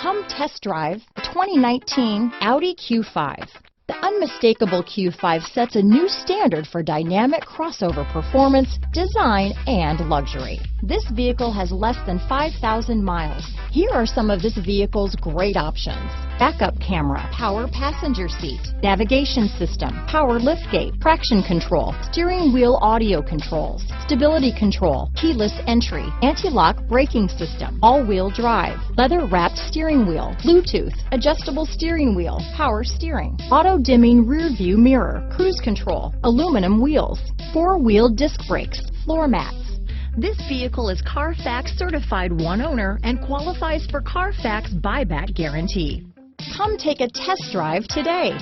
Come test drive the 2019 Audi Q5. The unmistakable Q5 sets a new standard for dynamic crossover performance, design, and luxury. This vehicle has less than 5,000 miles. Here are some of this vehicle's great options: backup camera, power passenger seat, navigation system, power liftgate, traction control, steering wheel audio controls, stability control, keyless entry, anti-lock braking system, all-wheel drive, leather-wrapped steering wheel, Bluetooth, adjustable steering wheel, power steering, auto-dimming rear view mirror, cruise control, aluminum wheels, four-wheel disc brakes, floor mats. This vehicle is CARFAX certified one owner and qualifies for CARFAX buyback guarantee. Come take a test drive today.